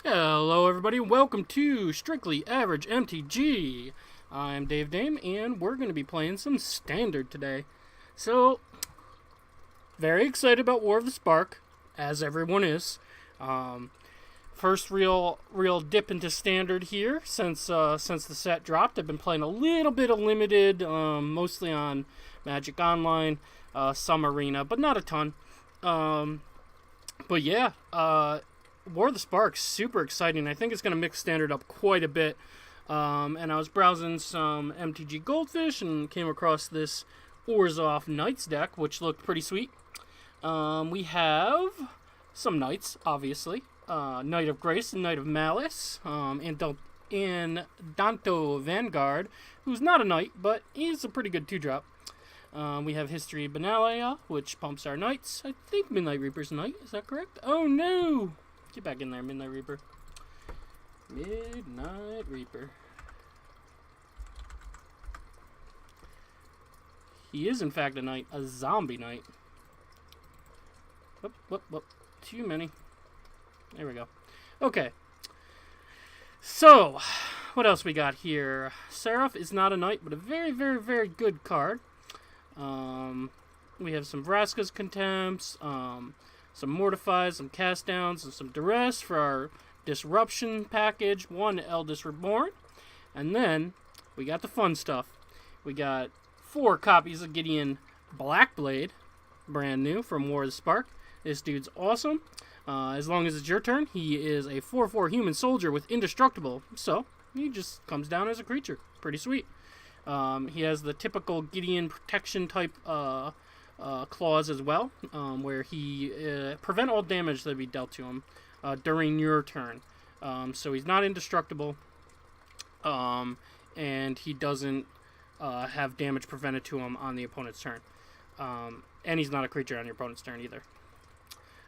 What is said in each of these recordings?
Hello everybody, welcome to Strictly Average MTG. I'm Dave Dame, and we're going to be playing some Standard today. So, very excited about War of the Spark, as everyone is. First real dip into Standard here since the set dropped. I've been playing a little bit of Limited, mostly on Magic Online, some Arena, but not a ton. But yeah, War of the Spark, super exciting. I think it's going to mix Standard up quite a bit. And I was browsing some MTG Goldfish and came across this Orzhov Knights deck, which looked pretty sweet. We have some Knights, obviously. Knight of Grace and Knight of Malice. And Danto Vanguard, who's not a Knight, but he's a pretty good 2-drop. We have History Benalia, which pumps our Knights. I think Midnight Reaper's a Knight, is that correct? Oh no! Get back in there, Midnight Reaper. Midnight Reaper. He is, in fact, a knight. A zombie knight. Whoop. Too many. There we go. Okay. So, what else we got here? Seraph is not a knight, but a very, very, very good card. We have some Vraska's Contempts, some Mortifies, some Cast Downs, and some Duress for our Disruption package. 1 Eldest Reborn. And then, we got the fun stuff. We got 4 copies of Gideon Blackblade, brand new from War of the Spark. This dude's awesome. As long as it's your turn, he is a 4/4 human soldier with indestructible. So, he just comes down as a creature. Pretty sweet. He has the typical Gideon protection type clause as well, where he prevent all damage that be dealt to him during your turn. So he's not indestructible, and he doesn't have damage prevented to him on the opponent's turn. And he's not a creature on your opponent's turn either.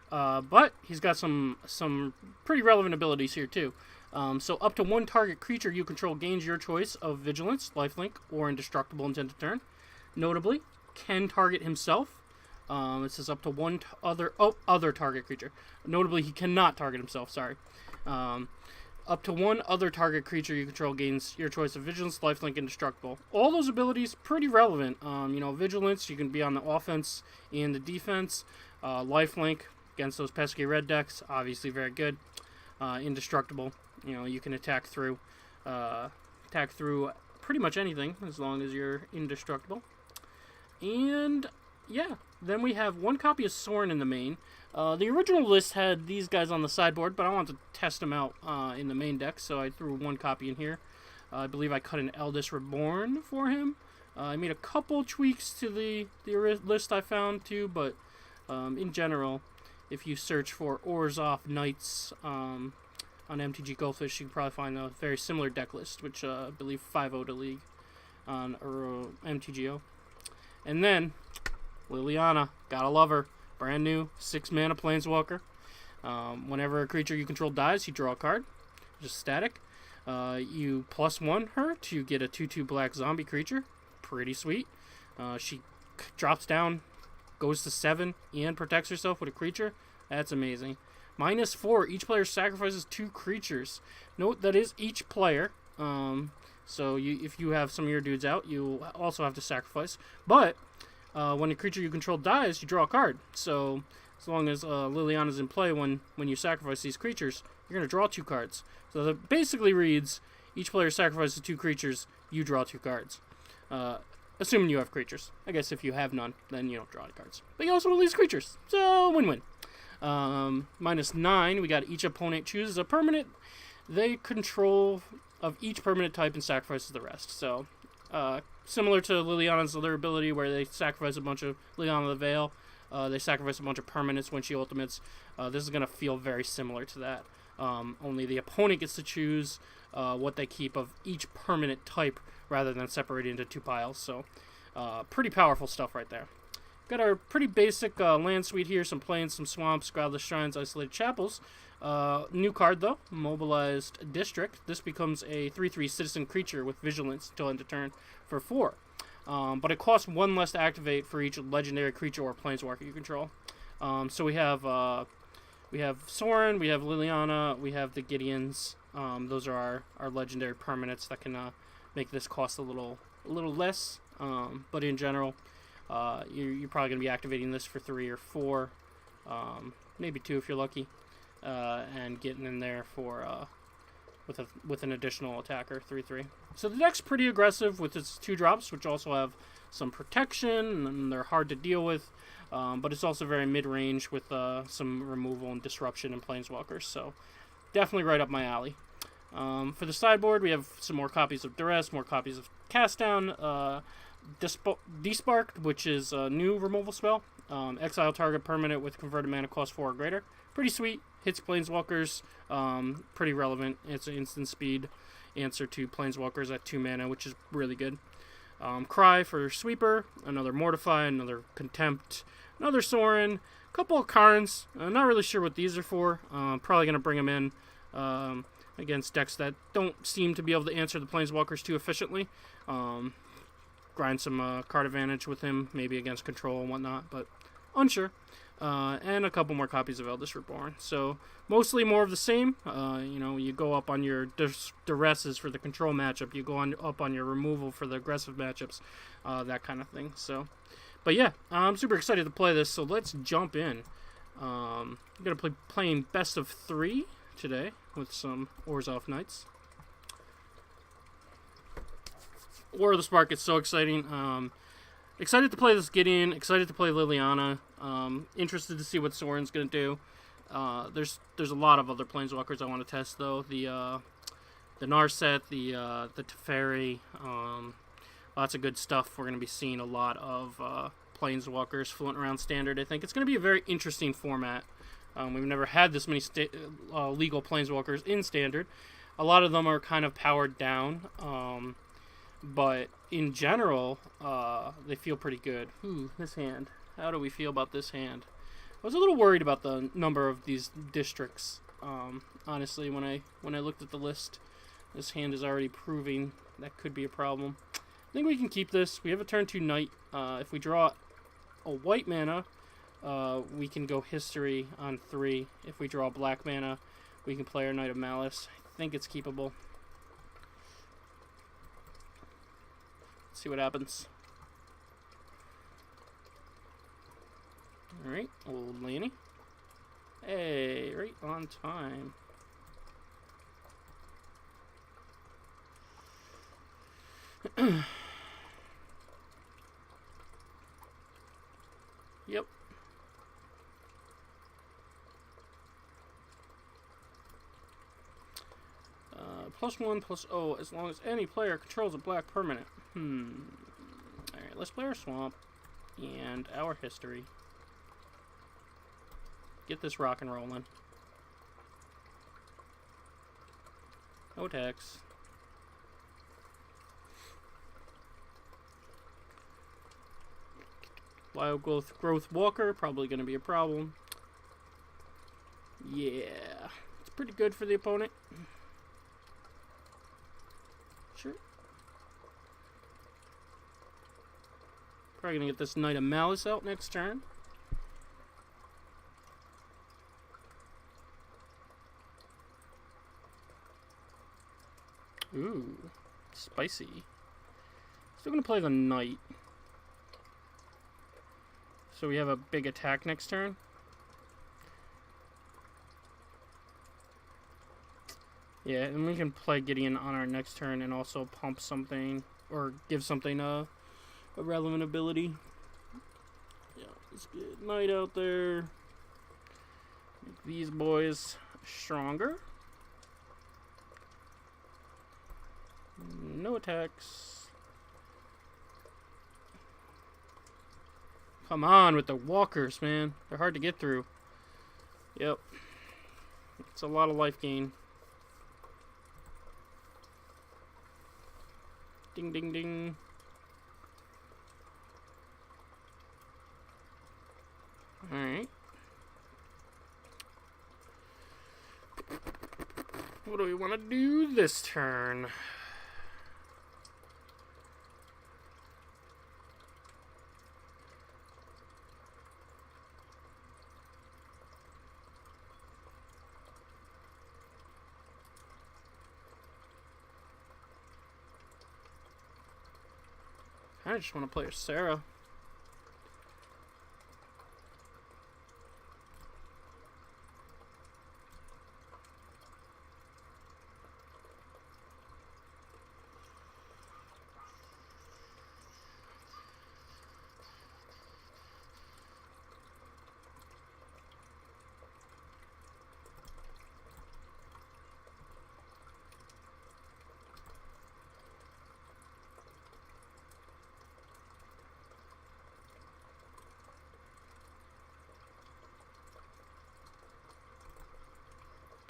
But he's got some pretty relevant abilities here too. So up to 1 target creature you control gains your choice of Vigilance, Lifelink, or Indestructible until end of turn. Notably, can target himself. It says up to 1 other target creature. Notably, he cannot target himself, sorry. Up to 1 other target creature you control gains your choice of Vigilance, Lifelink, Indestructible. All those abilities pretty relevant. Vigilance, you can be on the offense and the defense. Lifelink, against those pesky red decks, obviously very good. Indestructible, you can attack through pretty much anything as long as you're indestructible. And yeah, then we have 1 copy of Sorin in the main. The original list had these guys on the sideboard, but I wanted to test them out in the main deck, so I threw 1 copy in here. I believe I cut an Eldest Reborn for him. I made a couple tweaks to the list I found too, but in general, if you search for Orzhov Knights on MTG Goldfish, you can probably find a very similar deck list, which I believe 5-0 to League on MTGO. And then, Liliana, gotta love her. Brand new, 6-mana Planeswalker. Whenever a creature you control dies, you draw a card. Just static. You +1 her to get a 2/2 black zombie creature. Pretty sweet. She drops down, goes to 7, and protects herself with a creature. That's amazing. -4, each player sacrifices 2 creatures. Note that is each player. So if you have some of your dudes out, you also have to sacrifice. But when a creature you control dies, you draw a card. So as long as Liliana's in play when you sacrifice these creatures, you're going to draw 2 cards. So that basically reads, each player sacrifices 2 creatures, you draw 2 cards. Assuming you have creatures. I guess if you have none, then you don't draw any cards. But you also release creatures. So, win-win. -9, we got each opponent chooses a permanent they control of each permanent type and sacrifices the rest. So, similar to Liliana's other ability where they sacrifice a bunch of Liliana the Veil. They sacrifice a bunch of permanents when she ultimates. This is going to feel very similar to that. Only the opponent gets to choose what they keep of each permanent type rather than separated into 2 piles. So, pretty powerful stuff right there. Got our pretty basic land suite here. Some plains, some swamps, groundless shrines, isolated chapels. New card, though. Mobilized District. This becomes a 3/3 citizen creature with vigilance until end of turn for 4. But it costs 1 less to activate for each legendary creature or planeswalker you control. So we have We have Sorin, we have Liliana, we have the Gideons. Those are our legendary permanents that can make this cost a little less. But in general, you're probably going to be activating this for 3 or 4, maybe 2 if you're lucky, and getting in there for with an additional attacker, 3/3. So the deck's pretty aggressive with its 2 drops, which also have some protection, and they're hard to deal with. But it's also very mid-range with some removal and disruption in planeswalkers. So definitely right up my alley. For the sideboard, we have some more copies of Duress, more copies of Castdown, Desparked, which is a new removal spell. Exile target permanent with converted mana cost 4 or greater. Pretty sweet. Hits planeswalkers. Pretty relevant. It's an instant speed answer to planeswalkers at 2 mana, which is really good. Cry for Sweeper. Another Mortify. Another Contempt. Another Sorin. A couple of Karns. Not really sure what these are for. Probably going to bring them in against decks that don't seem to be able to answer the planeswalkers too efficiently. Grind some card advantage with him, maybe against control and whatnot, but unsure. And a couple more copies of Eldest Reborn. So mostly more of the same. You go up on your Duresses for the control matchup. You go up on your removal for the aggressive matchups. That kind of thing. So, but yeah, I'm super excited to play this. So let's jump in. I'm going to playing best of 3 today with some Orzhov Knights. War of the Spark is so exciting. Excited to play this Gideon. Excited to play Liliana. Interested to see what Sorin's going to do. There's a lot of other planeswalkers I want to test though. The Narset, the Teferi, lots of good stuff. We're going to be seeing a lot of planeswalkers floating around Standard. I think it's going to be a very interesting format. We've never had this many legal planeswalkers in Standard. A lot of them are kind of powered down. But in general, they feel pretty good. This hand. How do we feel about this hand? I was a little worried about the number of these districts. Honestly, when I looked at the list, this hand is already proving that could be a problem. I think we can keep this. We have a turn 2 Knight. If we draw a white mana, we can go History on 3. If we draw black mana, we can play our Knight of Malice. I think it's keepable. See what happens. Alright, old Lanny. Hey, right on time. Yep. +1/+0 as long as any player controls a black permanent. Alright, let's play our Swamp and our History. Get this rock and rolling. No attacks. Wild Growth Walker, probably going to be a problem. Yeah, it's pretty good for the opponent. Sure. Probably going to get this Knight of Malice out next turn. Ooh, spicy. Still going to play the Knight. So we have a big attack next turn. Yeah, and we can play Gideon on our next turn and also pump something or give something a relevant ability. Yeah, let's get Knight out there. Make these boys stronger. No attacks. Come on with the walkers, man. They're hard to get through. Yep. It's a lot of life gain. Ding, ding, ding. Alright. What do we want to do this turn? I just want to play a Sarah.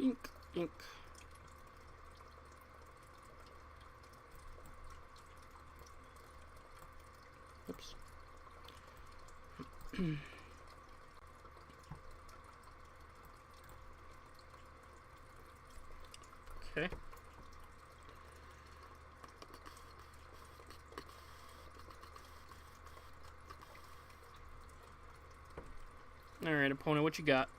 Ink, ink. Oops. Okay. Alright, opponent, what you got?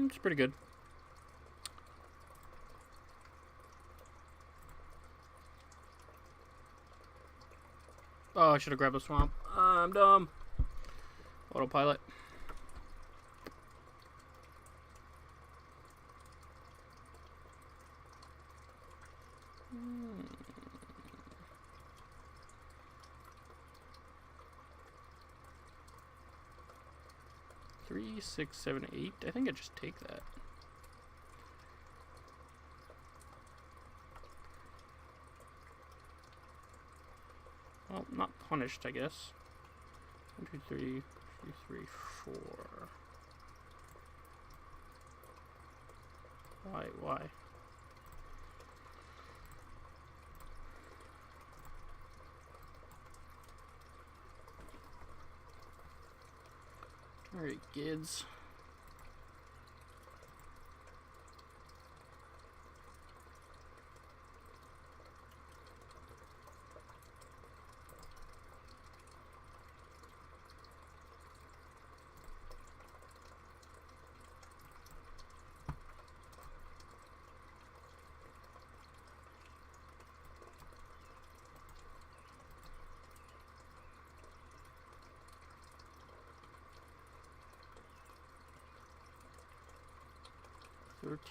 It's pretty good. Oh, I should have grabbed the swamp. I'm dumb. Autopilot. Three, 6, 7, 8. I think I just take that. Well, not punished, I guess. 1, 2, 3, 3, 4. Why? Alright, kids.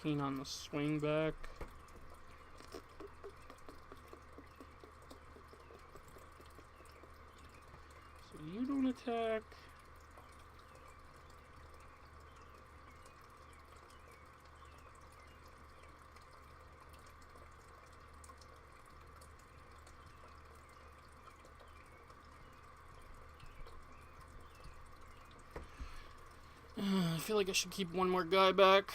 $13 on the swing back. So you don't attack. I feel like I should keep one more guy back.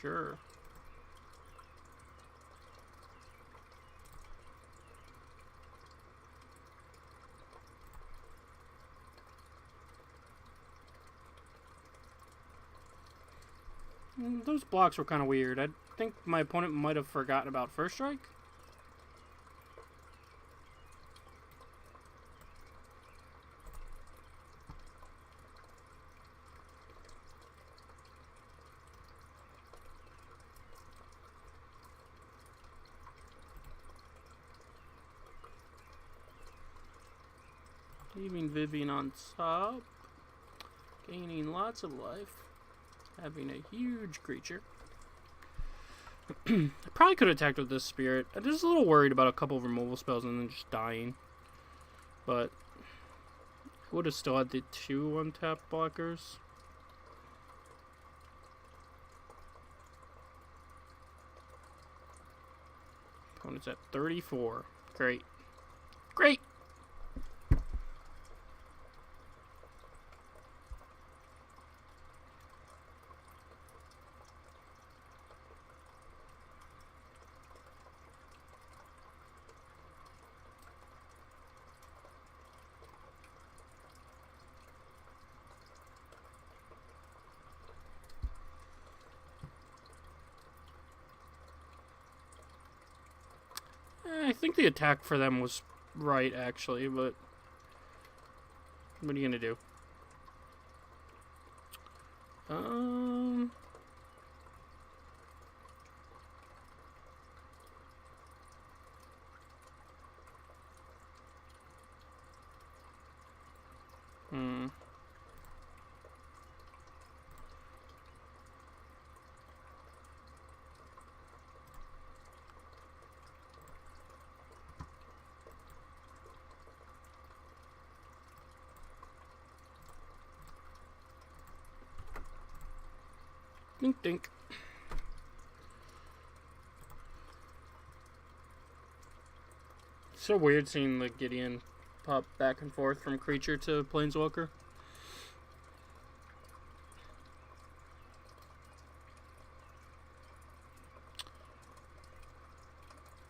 Sure. Those blocks were kind of weird. I think my opponent might have forgotten about first strike. Leaving Vivian on top. Gaining lots of life. Having a huge creature. I probably could have attacked with this spirit. I'm just a little worried about a couple of removal spells and then just dying. But I would have still had the 2 untap blockers. Opponent's at 34. Great. Great! think the attack for them was right, actually, but what are you gonna do? Dink dink. So weird seeing the Gideon pop back and forth from creature to planeswalker.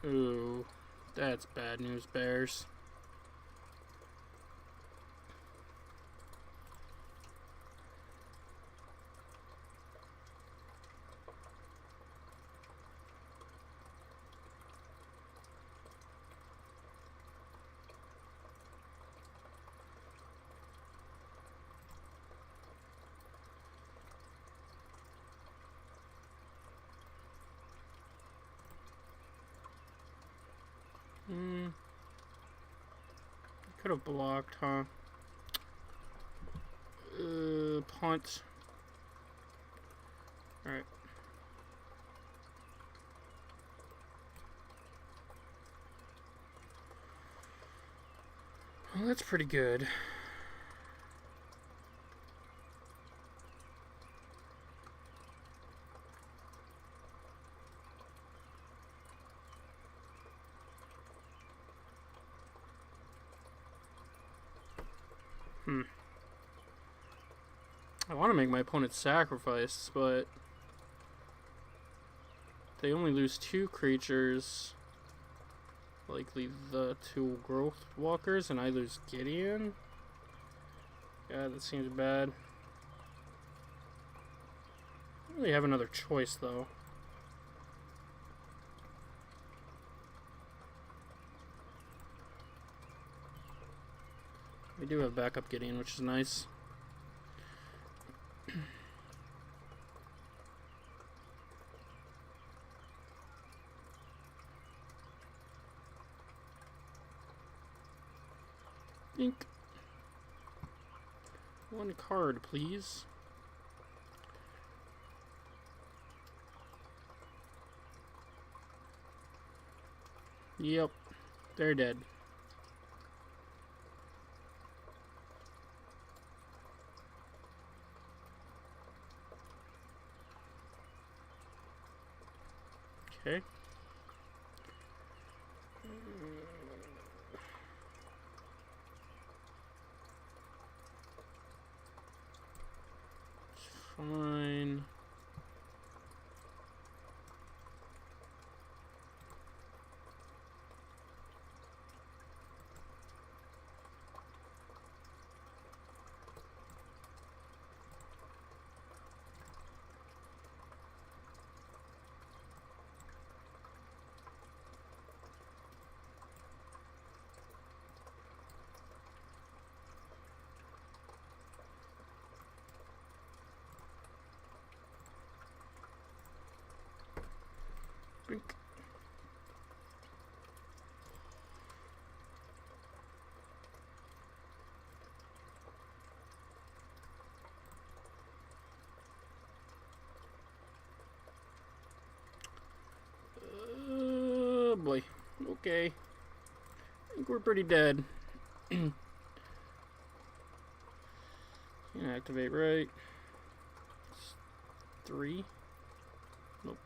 Ooh, that's bad news, Bears. Could have blocked, huh? Punt. Alright. Well, that's pretty good. I want to make my opponent sacrifice, but they only lose 2 creatures, likely the 2 growth walkers, and I lose Gideon. Yeah, that seems bad. I don't really have another choice, though. We do have backup Gideon, which is nice. Ink. 1 card, please. Yep, they're dead. Okay. Fine. Bink. Boy. Okay. I think we're pretty dead. Can't activate, right? 3. Nope.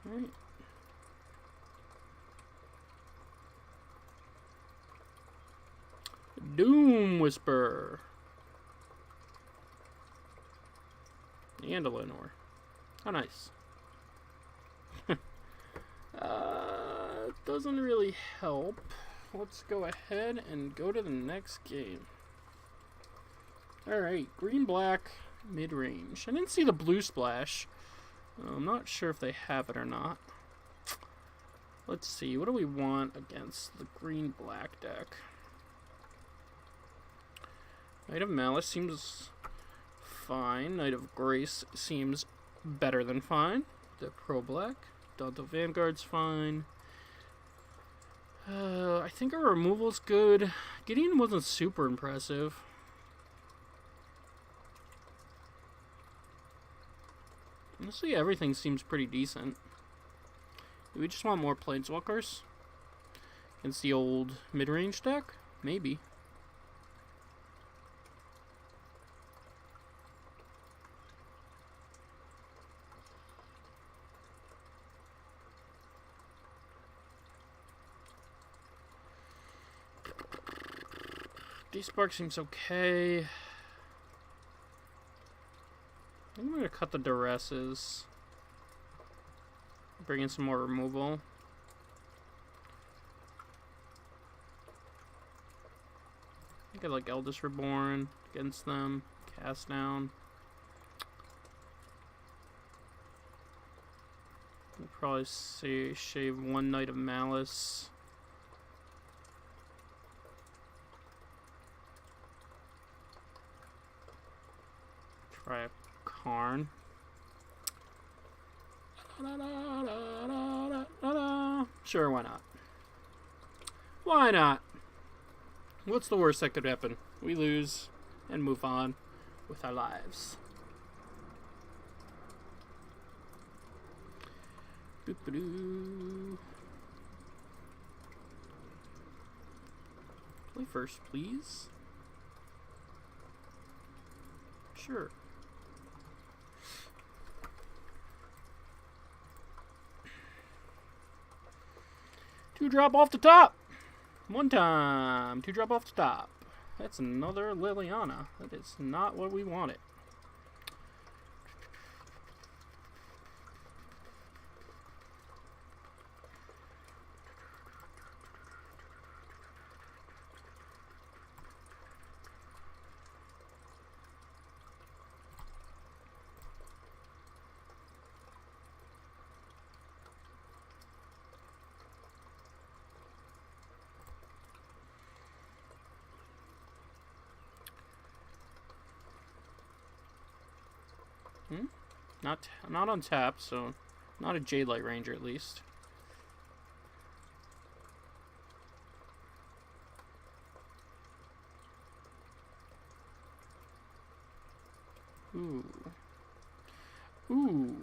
Alright. Doom Whisper. And a Lenore. How nice. Doesn't really help. Let's go ahead and go to the next game. Alright, green-black mid-range. I didn't see the blue splash. I'm not sure if they have it or not. Let's see, what do we want against the green-black deck? Knight of Malice seems fine. Knight of Grace seems better than fine. The pro-black. Daunto Vanguard's fine. I think our removal's good. Gideon wasn't super impressive. Honestly, everything seems pretty decent. Do we just want more planeswalkers against the old mid-range deck? Maybe. D-Spark seems okay. I think I'm going to cut the Duresses. Bring in some more removal. I could like Eldest Reborn against them. Cast down. I'll probably say shave one Knight of Malice. Try a Karn. Sure, why not? Why not? What's the worst that could happen? We lose and move on with our lives. Boop-a-doo. Play first, please. Sure. 2-drop off the top. One time. 2-drop off the top. That's another Liliana. That is not what we wanted. Not on tap, so not a Jadelight Ranger at least. Ooh. Ooh.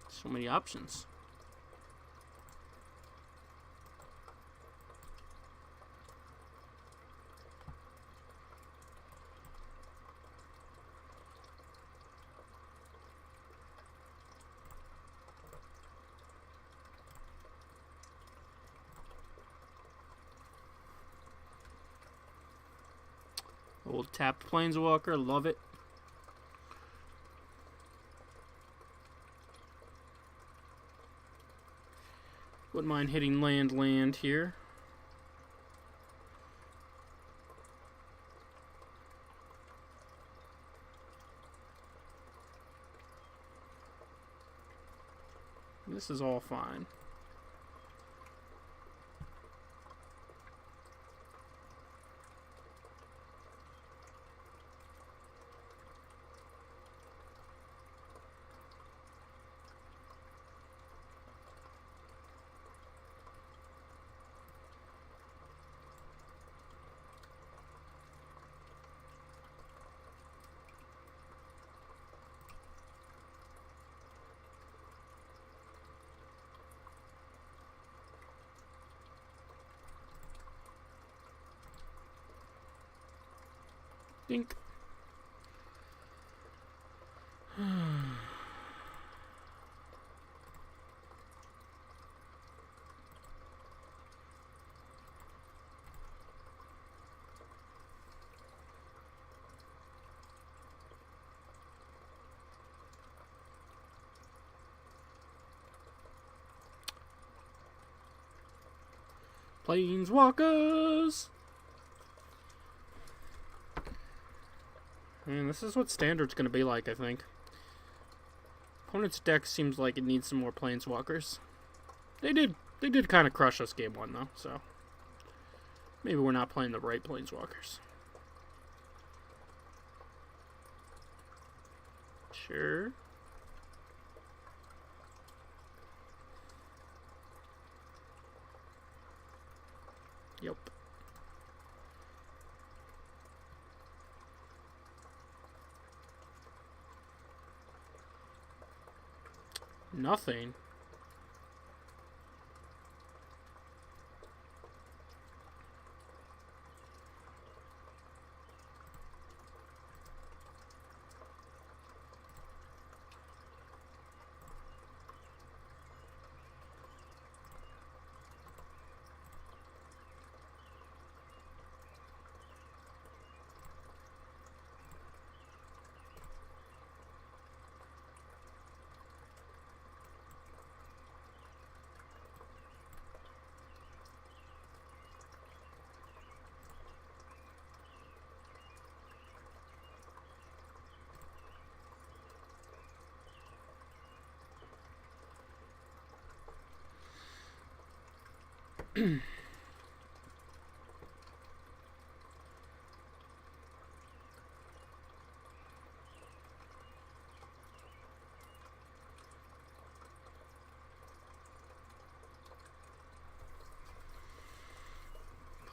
So many options. Old tapped Planeswalker, love it. Wouldn't mind hitting land here. This is all fine. Dink. Planeswalkers! And this is what Standard's going to be like, I think. Opponent's deck seems like it needs some more Planeswalkers. They did kind of crush us game 1, though, so... maybe we're not playing the right Planeswalkers. Sure. Yep. Nothing.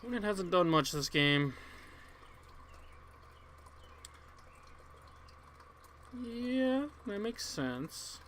Opponent hasn't done much this game. Yeah, that makes sense.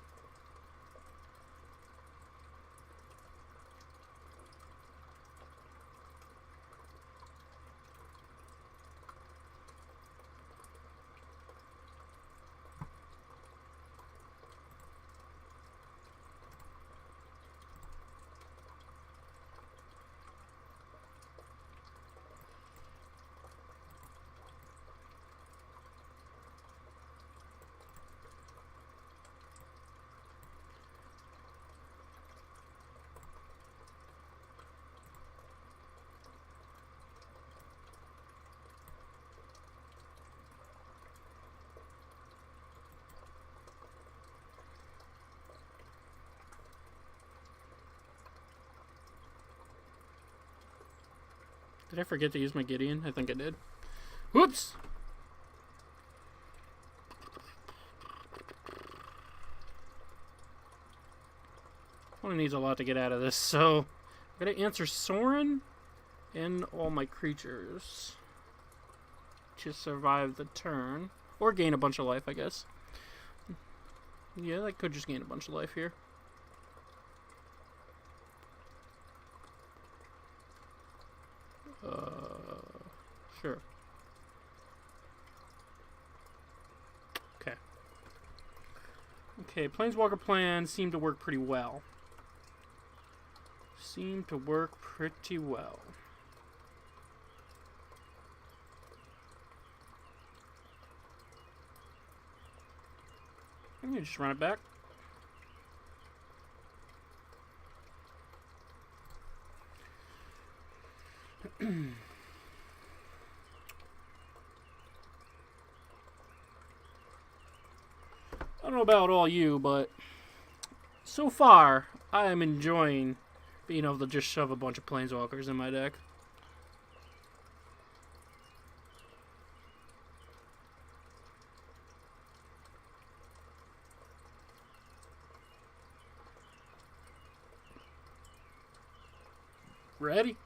Did I forget to use my Gideon? I think I did. Whoops! One needs a lot to get out of this, so I'm gonna answer Sorin and all my creatures to survive the turn. Or gain a bunch of life, I guess. Yeah, I could just gain a bunch of life here. Sure. Okay. Okay, Planeswalker plans seem to work pretty well. Seem to work pretty well. I'm gonna just run it back. I don't know about all you, but so far, I am enjoying being able to just shove a bunch of Planeswalkers in my deck. Ready?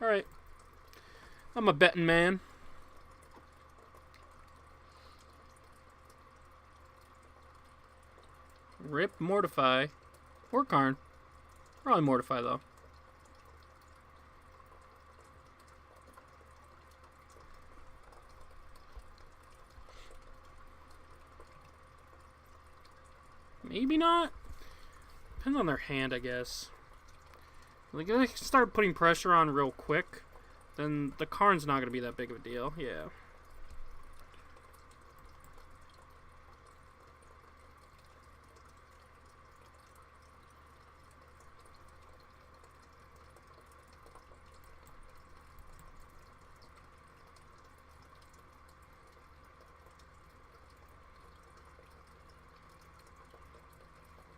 Alright. I'm a betting man. Rip, Mortify, or Karn. Probably Mortify, though. Maybe not. Depends on their hand, I guess. Like, I start putting pressure on real quick. then the Karn's not going to be that big of a deal. Yeah.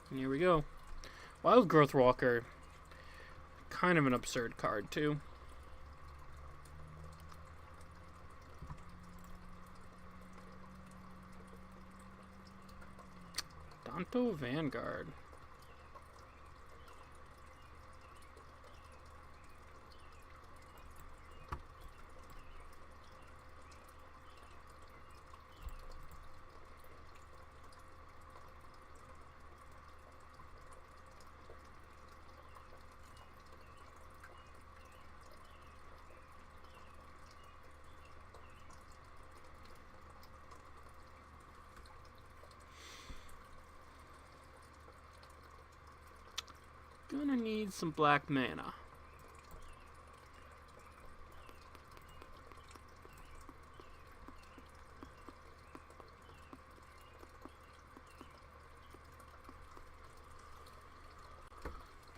And here we go. Wild Growth Walker. Kind of an absurd card, too. Danto Vanguard. Gonna need some black mana.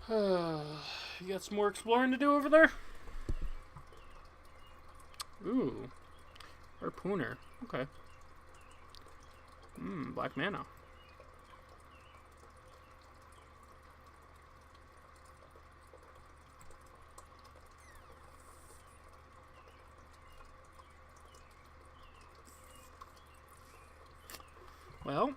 You got some more exploring to do over there? Ooh. Harpooner. Okay. Black mana. Well.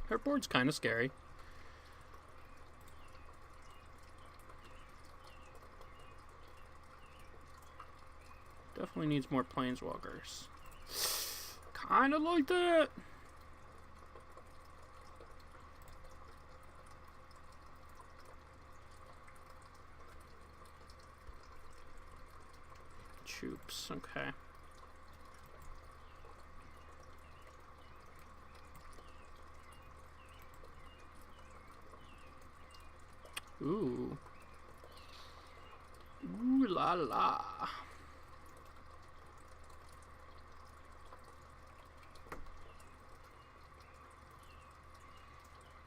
Her board's kind of scary. Definitely needs more planeswalkers. Kind of like that. Troops, okay. Ooh. Ooh la la.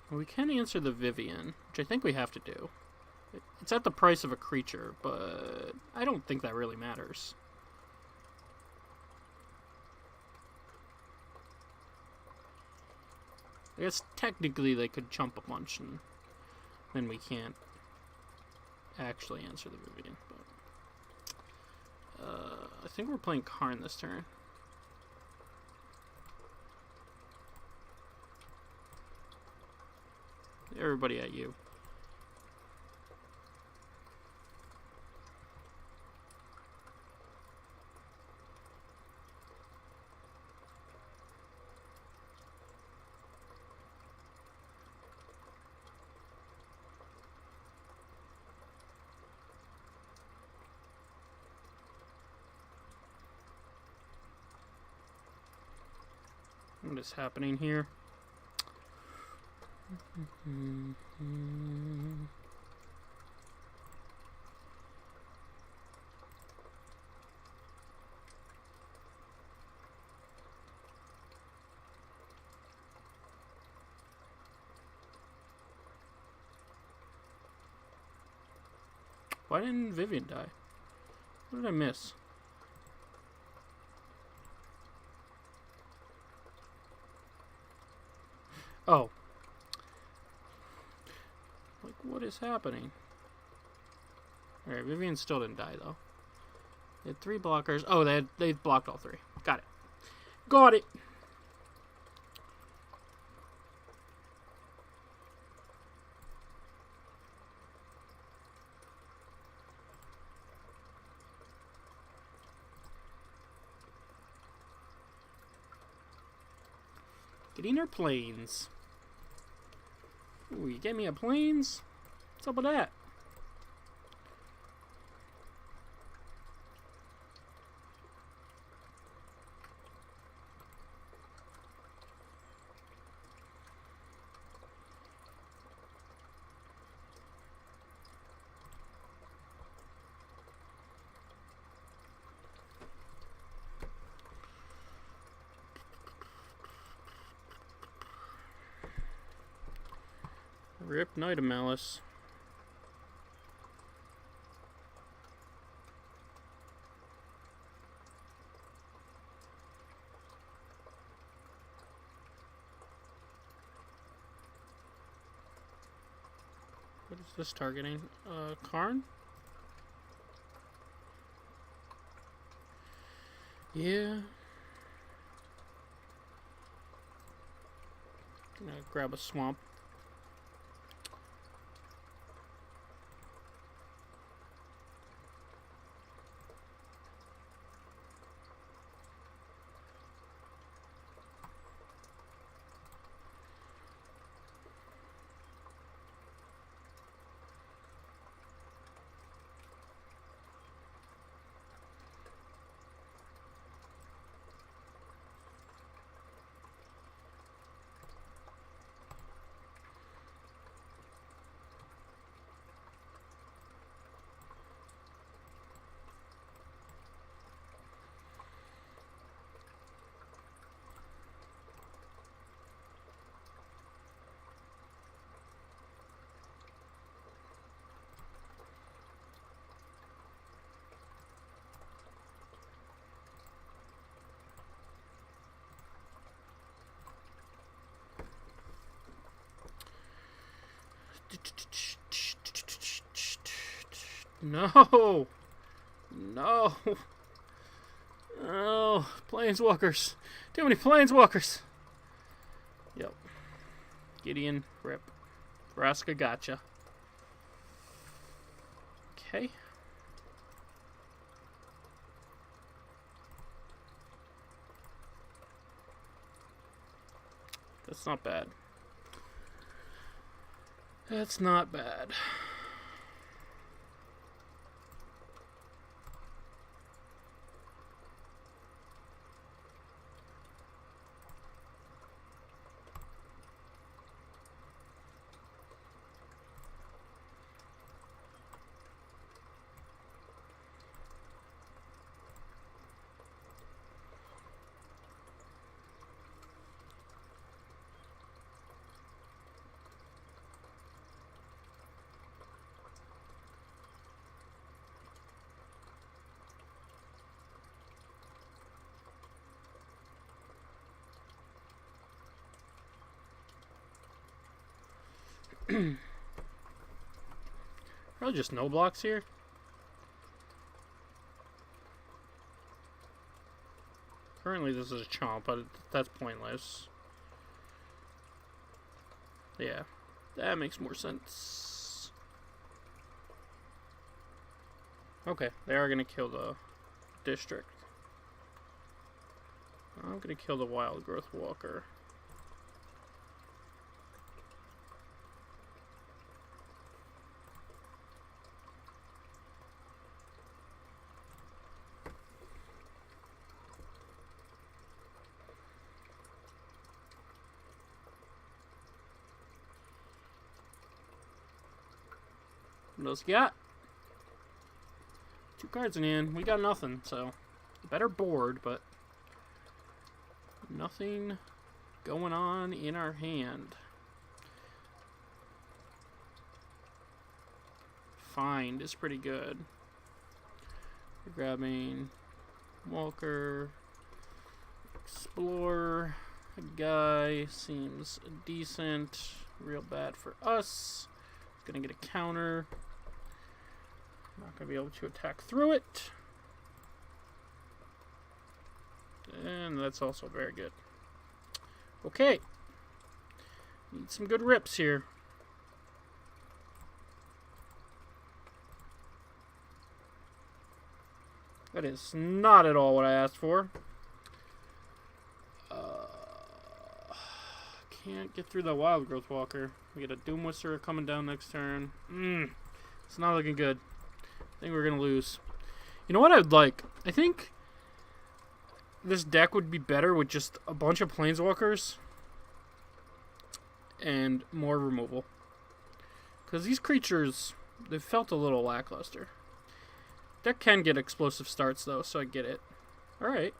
Well, we can answer the Vivian, which I think we have to do. It's at the price of a creature, but I don't think that really matters. I guess technically they could chump a bunch and then we can't actually answer the Vivian, but I think we're playing Karn this turn. Everybody at you. What is happening here? Why didn't Vivian die? What did I miss? Oh. Like, what is happening? Alright, Vivian still didn't die, though. They had 3 blockers. Oh, they blocked all 3. Got it. Got it! Getting our planes. Ooh, you gave me a planes? What's up with that? Rip Knight of Malice. What is this targeting? Karn? Yeah. Gonna grab a swamp. No! No! Oh, planeswalkers. Too many planeswalkers. Yep. Gideon, rip. Vraska, gotcha. Okay. That's not bad. That's not bad. Probably just no blocks here. Currently this is a chomp, but that's pointless. Yeah, that makes more sense. Okay, they are gonna kill the district. I'm gonna kill the wild growth walker. What else you got? 2 cards in hand. We got nothing, so better board, but nothing going on in our hand. Find is pretty good. We're grabbing Walker, Explorer. A guy seems decent. Real bad for us. Gonna get a counter. Not gonna be able to attack through it. And that's also very good. Okay. Need some good rips here. That is not at all what I asked for. can't get through that Wild Growth Walker. We get a Doom Whisperer coming down next turn. It's not looking good. I think we're going to lose. You know what I'd like? I think this deck would be better with just a bunch of Planeswalkers and more removal. Because these creatures, they've felt a little lackluster. Deck can get explosive starts, though, so I get it. Alright.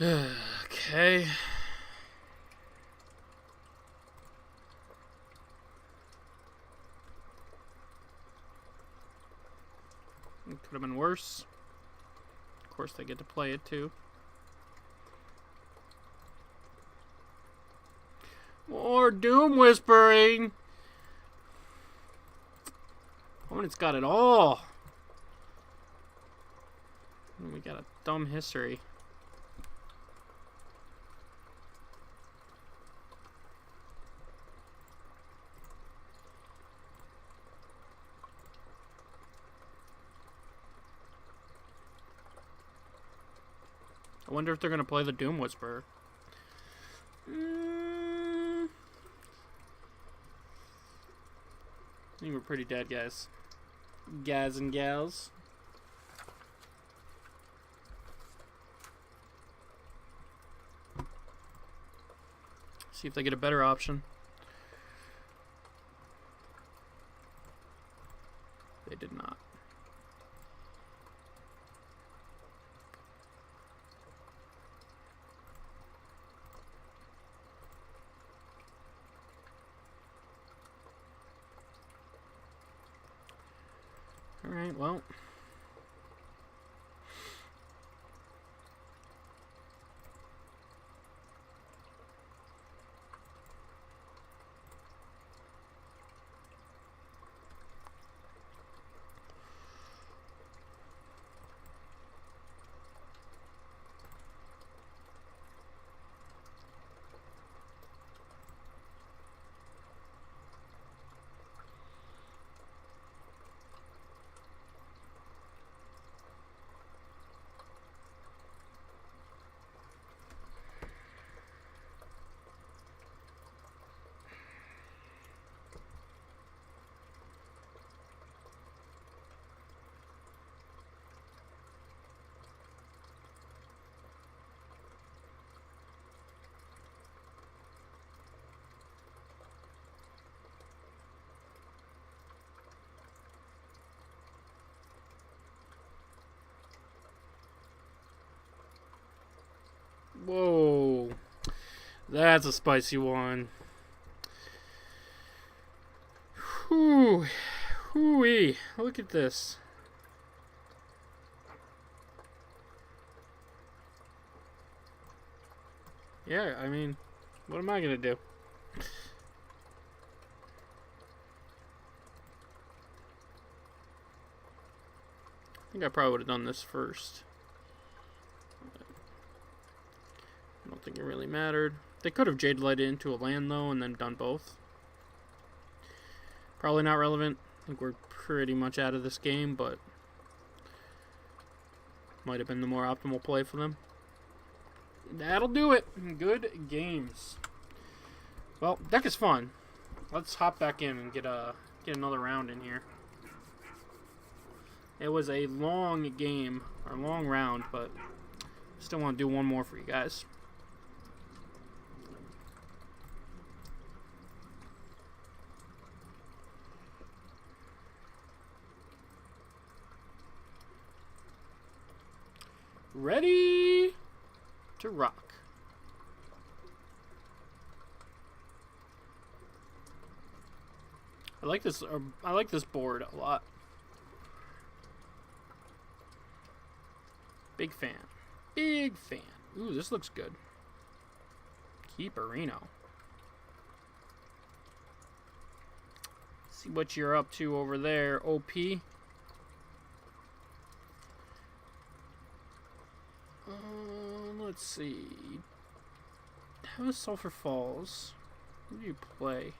Okay. It could have been worse. Of course, they get to play it too. More Doom Whispering. Opponent's got it all. And we got a dumb history. I wonder if they're going to play the Doom Whisperer. I think we're pretty dead, guys. Guys and gals. See if they get a better option. They did not. Alright, well. Whoa. That's a spicy one. Whew. Hoo-wee. Look at this. Yeah, I mean, what am I going to do? I think I probably would have done this first. I don't think it really mattered. They could have Jade Lighted into a land, though, and then done both. Probably not relevant. I think we're pretty much out of this game, but might have been the more optimal play for them. That'll do it. Good games. Well, deck is fun. Let's hop back in and get another round in here. It was a long game, or long round, but still want to do one more for you guys. Ready to rock. I like this board a lot. Big fan. Big fan. Ooh, this looks good. Keeperino. See what you're up to over there, OP. Let's see. How is Sulphur Falls? Who do you play?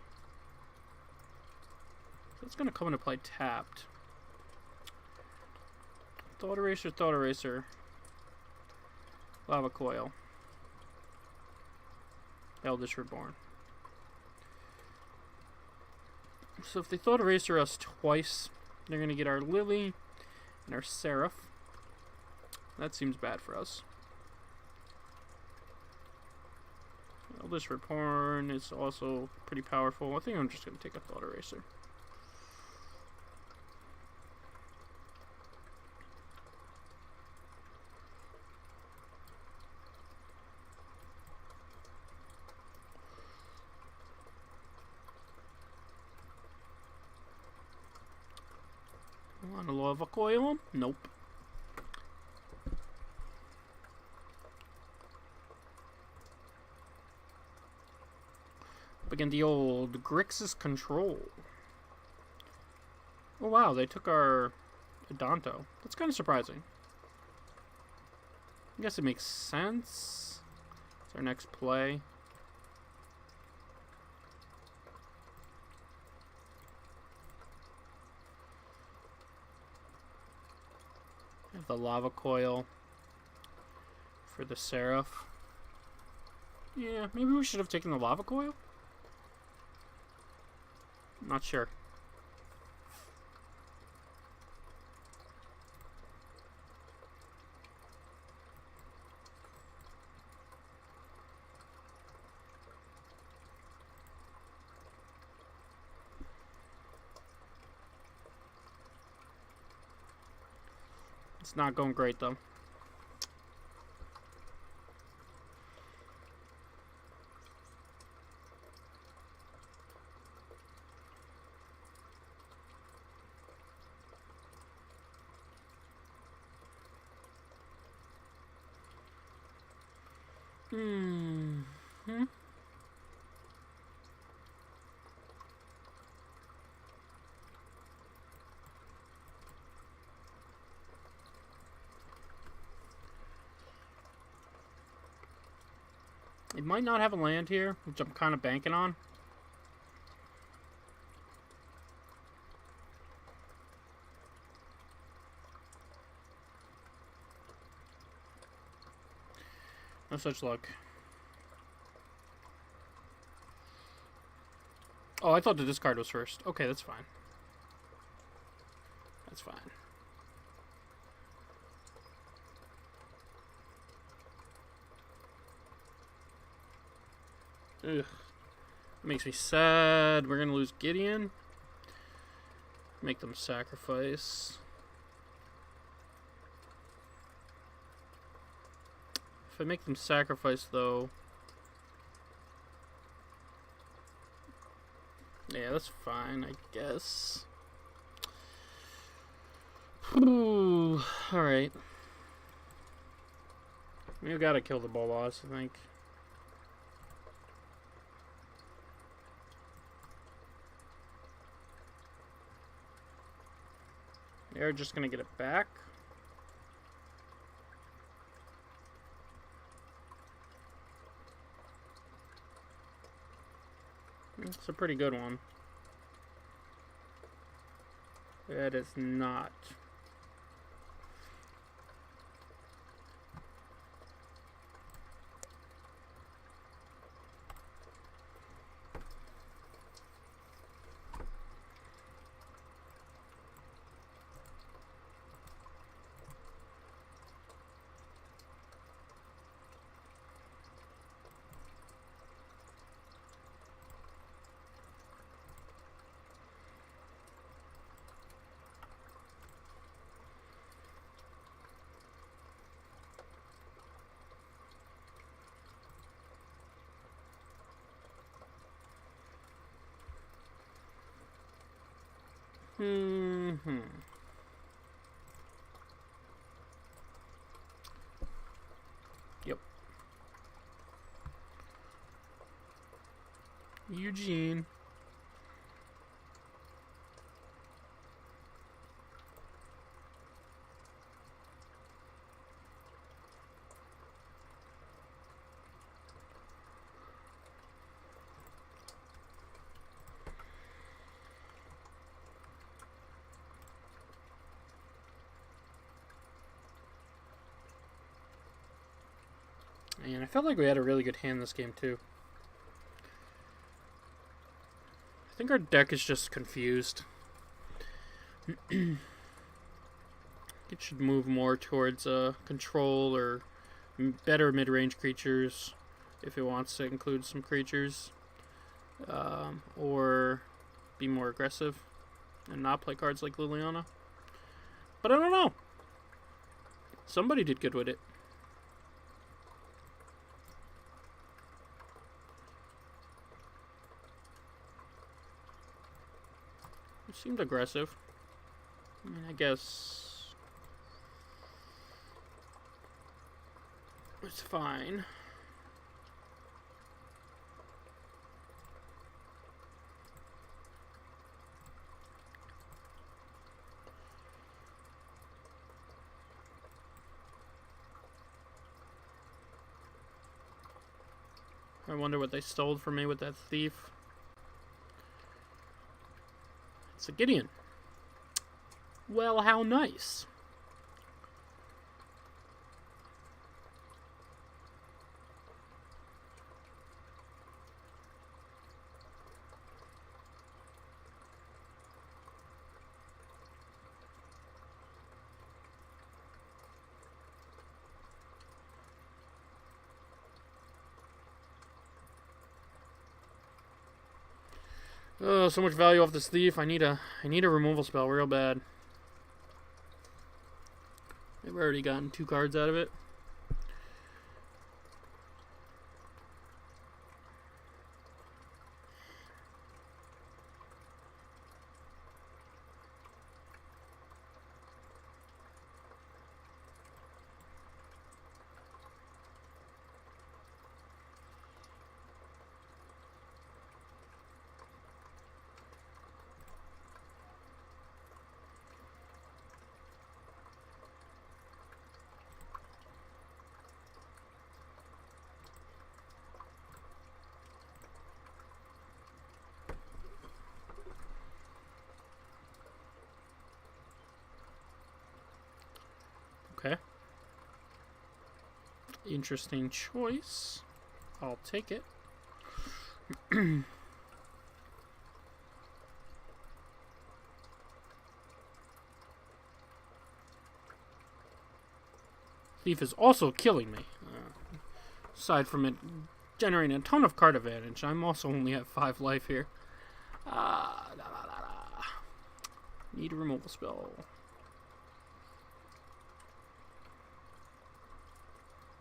That's going to come into play tapped. Thought Eraser, Thought Eraser. Lava Coil. Eldritch Reborn. So if they Thought Eraser us twice, they're going to get our Lily and our Seraph. That seems bad for us. Eldritch Reborn is also pretty powerful. I think I'm just going to take a Thought Eraser. Want a Lava Coil? Nope. Again, the old Grixis Control. Oh wow, they took our Adanto. That's kind of surprising. I guess it makes sense. It's our next play. Have the Lava Coil for the Seraph. Yeah, maybe we should have taken the Lava Coil? Not sure. It's not going great though. It might not have a land here, which I'm kind of banking on. No such luck. Oh, I thought the discard was first. Okay, that's fine. That's fine. Ugh. Makes me sad. We're gonna lose Gideon. Make them sacrifice. If I make them sacrifice, though... Yeah, that's fine, I guess. Ooh, alright. We've got to kill the Bolas, I think. They're just going to get it back. It's a pretty good one. That is not. Eugene. And I felt like we had a really good hand this game, too. I think our deck is just confused. It should move more towards control or better mid-range creatures if it wants to include some creatures. Or be more aggressive and not play cards like Liliana. But I don't know. Somebody did good with it. It seemed aggressive. I mean, I guess it's fine. I wonder what they stole from me with that thief. It's a Gideon. Well, how nice. Oh, so much value off this thief. I need a removal spell real bad. They've already gotten 2 cards out of it. Okay. Interesting choice. I'll take it. Thief is also killing me. Aside from it generating a ton of card advantage, I'm also only at 5 life here. Need a removal spell.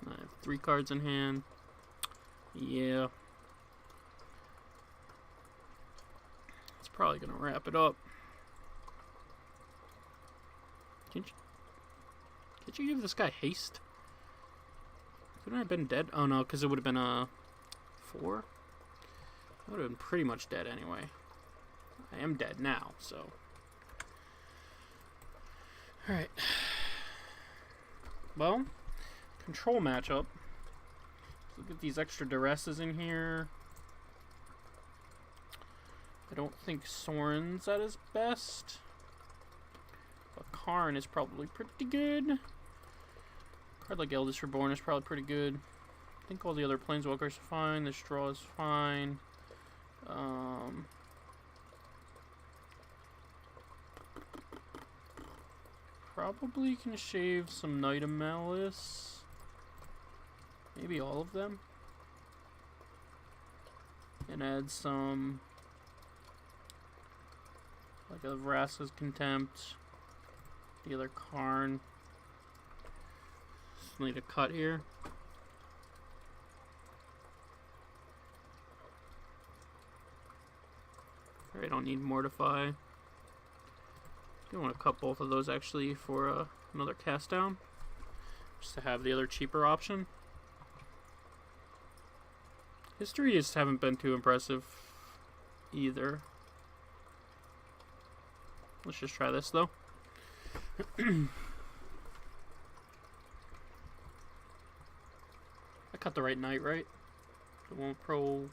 I have 3 cards in hand. Yeah. It's probably going to wrap it up. Can't you give this guy haste? Couldn't I have been dead? Oh no, because it would have been a 4? I would have been pretty much dead anyway. I am dead now, so. Alright. Well, control matchup. Look at these extra duresses in here. I don't think Soren's at his best. But Karn is probably pretty good. A card like Eldest Reborn is probably pretty good. I think all the other planeswalkers are fine. This draw is fine. Probably can shave some Knight of Malice. Maybe all of them. And add some, like a Vraska's Contempt. The other Karn. Just need a cut here. I don't need Mortify. I want to cut both of those actually for another cast down. Just to have the other cheaper option. History just haven't been too impressive either. Let's just try this, though. I cut the right knight, right? The one pro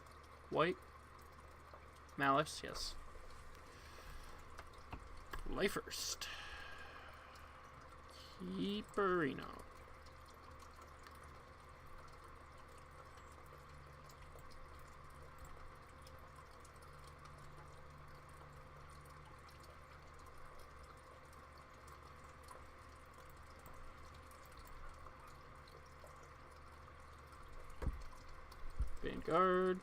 white? Malice, yes. Life first. Keeperino. Vanguard.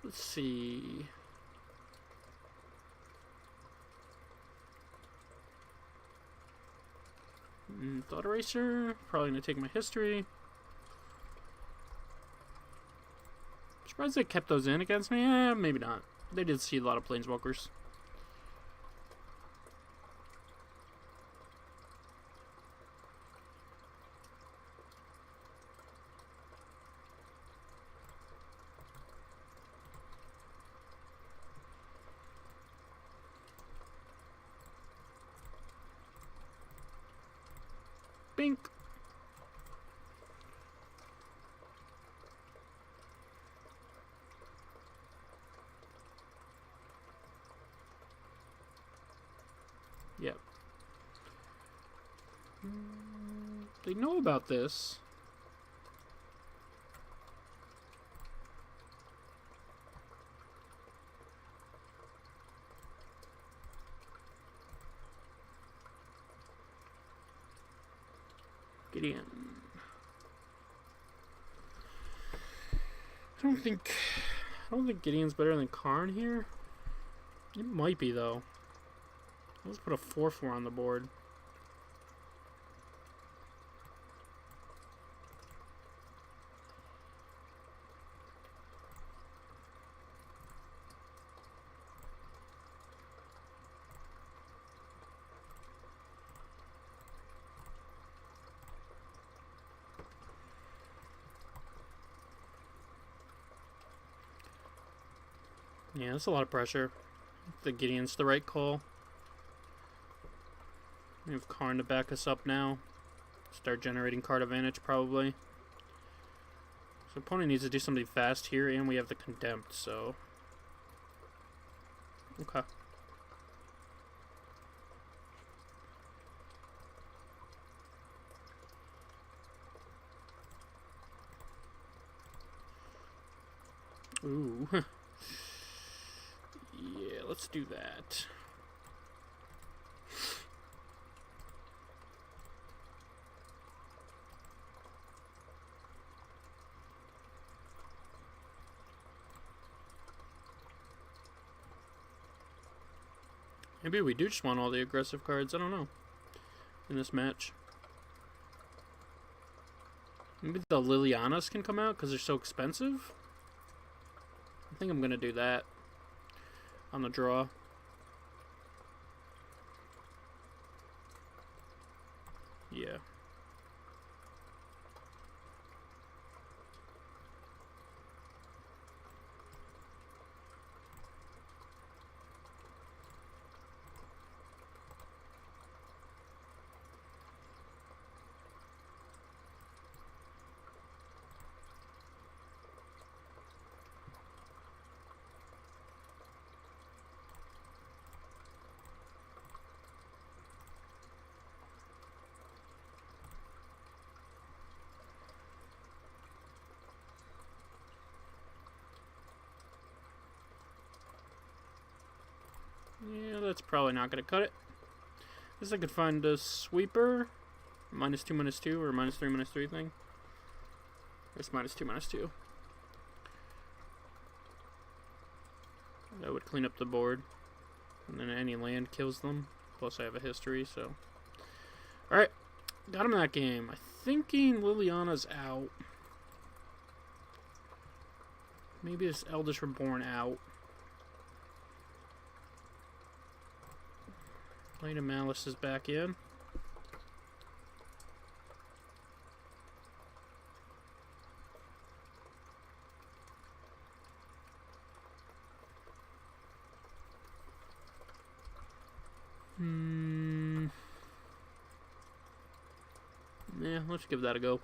Let's see. Thought Eraser. Probably gonna take my history. Surprised they kept those in against me. Maybe not. They did see a lot of planeswalkers. Bink. Yep. They know about this. Gideon. I don't think Gideon's better than Karn here. It might be though. Let's put a 4/4 on the board. Yeah, that's a lot of pressure. The Gideon's the right call. We have Karn to back us up now. Start generating card advantage, probably. So opponent needs to do something fast here, and we have the Condemned, so... Okay. Ooh. Yeah, let's do that. Maybe we do just want all the aggressive cards, I don't know, in this match. Maybe the Lilianas can come out because they're so expensive? I think I'm going to do that on the draw. Yeah. Yeah, that's probably not going to cut it. Guess I could find a sweeper. -2/-2 or -3/-3 thing. It's -2/-2. That would clean up the board. And then any land kills them. Plus I have a history, so. Alright. Got him that game. I'm thinking Liliana's out. Maybe this Eldest Reborn out. Knight of Malice is back in. let's give that a go.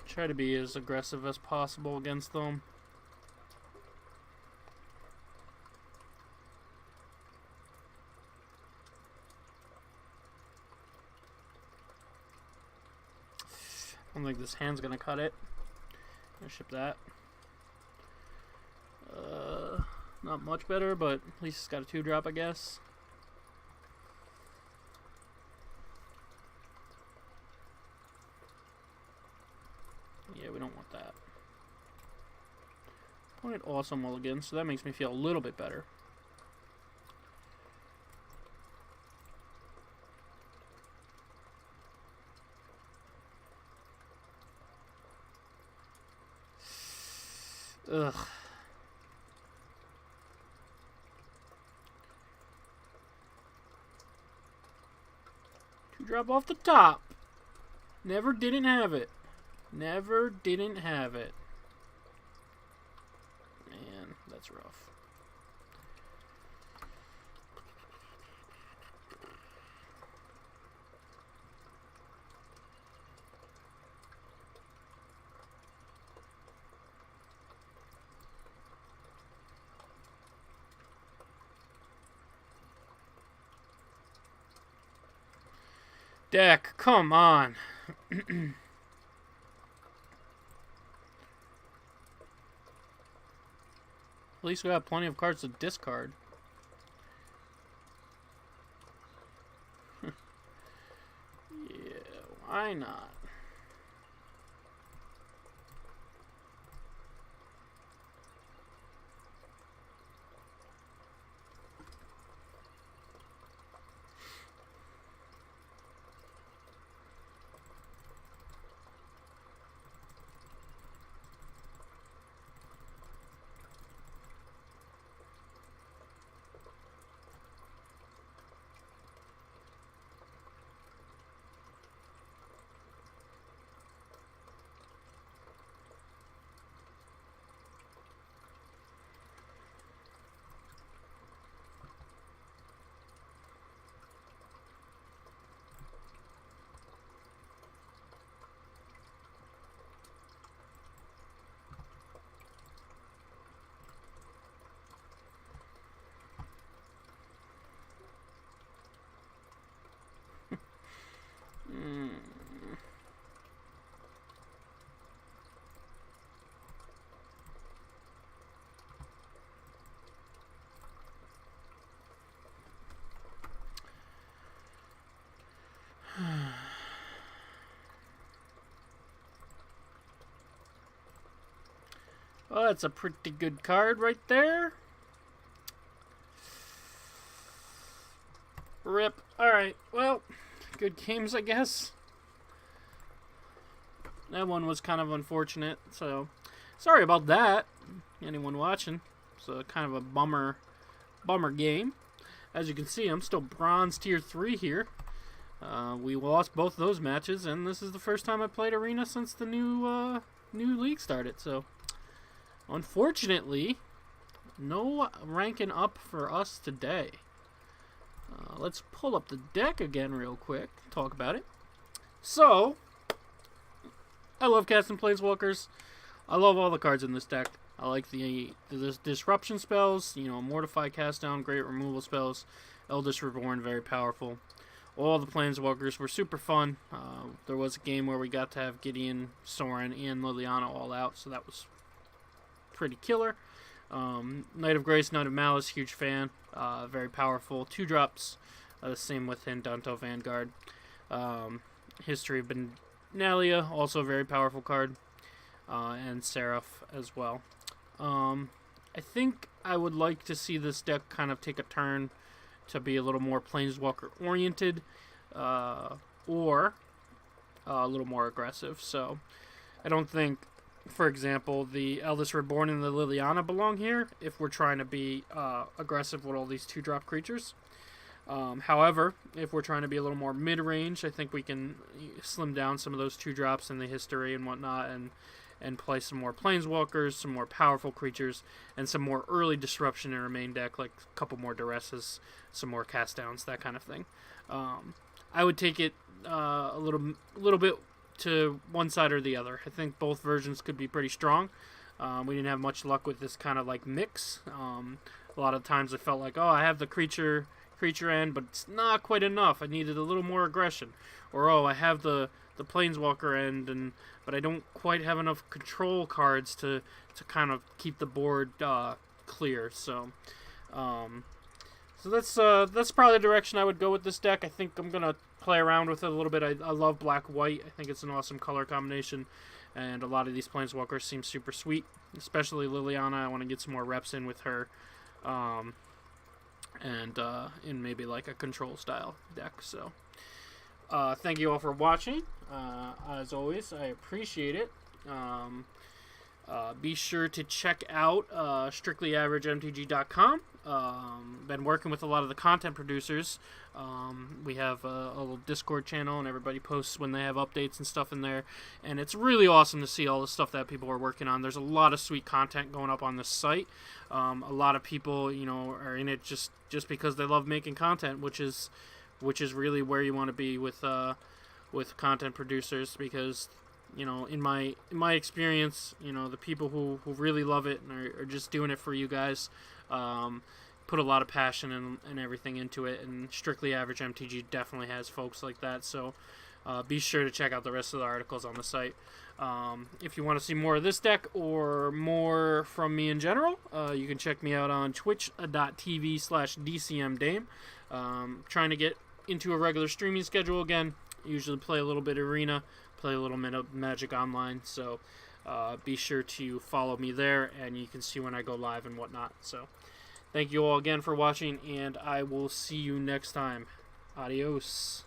Try to be as aggressive as possible against them. I don't think this hand's gonna cut it. I'll ship that. Not much better, but at least it's got a 2-drop, I guess. Yeah, we don't want that. Opponent also mulligan, so that makes me feel a little bit better. Ugh. Drop off the top. Never didn't have it. Never didn't have it. Man, that's rough. Deck, come on. At least we have plenty of cards to discard. Yeah, why not? Well, that's a pretty good card right there. Rip. Alright, well, good games, I guess. That one was kind of unfortunate, so sorry about that, anyone watching. So kind of a bummer game. As you can see, I'm still bronze tier 3 here. We lost both those matches, and this is the first time I played Arena since the new league started, so unfortunately, no ranking up for us today. Let's pull up the deck again real quick, talk about it. So, I love casting planeswalkers. I love all the cards in this deck. I like the disruption spells, you know, Mortify, Cast Down, great removal spells. Eldest Reborn, very powerful. All the planeswalkers were super fun. There was a game where we got to have Gideon, Sorin, and Liliana all out, so that was pretty killer. Knight of Grace, Knight of Malice, huge fan. Very powerful. 2-drops. Same with Indanto Vanguard. History of Benalia, also a very powerful card. And Seraph as well. I think I would like to see this deck kind of take a turn to be a little more Planeswalker oriented, or a little more aggressive. So I don't think, for example, the Eldest Reborn and the Liliana belong here if we're trying to be aggressive with all these 2-drop creatures. However, if we're trying to be a little more mid-range, I think we can slim down some of those 2-drops in the history and whatnot, and play some more Planeswalkers, some more powerful creatures, and some more early disruption in our main deck, like a couple more Duresses, some more Cast Downs, that kind of thing. I would take it a little bit to one side or the other. I think both versions could be pretty strong. We didn't have much luck with this kind of like mix. A lot of times I felt like, oh, I have the creature end, but it's not quite enough. I needed a little more aggression. Or, oh, I have the planeswalker end, but I don't quite have enough control cards to kind of keep the board clear. So that's probably the direction I would go with this deck. I think I'm gonna play around with it a little bit. I love black-white. I think it's an awesome color combination, and a lot of these planeswalkers seem super sweet, especially Liliana. I want to get some more reps in with her, and in maybe like a control style deck. So thank you all for watching. As always, I appreciate it. Be sure to check out strictlyaverage.mtg.com. Been working with a lot of the content producers. We have a little Discord channel, and everybody posts when they have updates and stuff in there. And it's really awesome to see all the stuff that people are working on. There's a lot of sweet content going up on this site. A lot of people, are in it just because they love making content, which is really where you want to be with content producers, because in my experience, the people who really love it and are just doing it for you guys, put a lot of passion and everything into it, and Strictly Average MTG definitely has folks like that. So be sure to check out the rest of the articles on the site. If you want to see more of this deck or more from me in general, you can check me out on twitch.tv/DCMDame. Trying to get into a regular streaming schedule again. Usually play a little bit of Arena, play a little bit of Magic Online, so be sure to follow me there, and you can see when I go live and whatnot. So thank you all again for watching, and I will see you next time. Adios.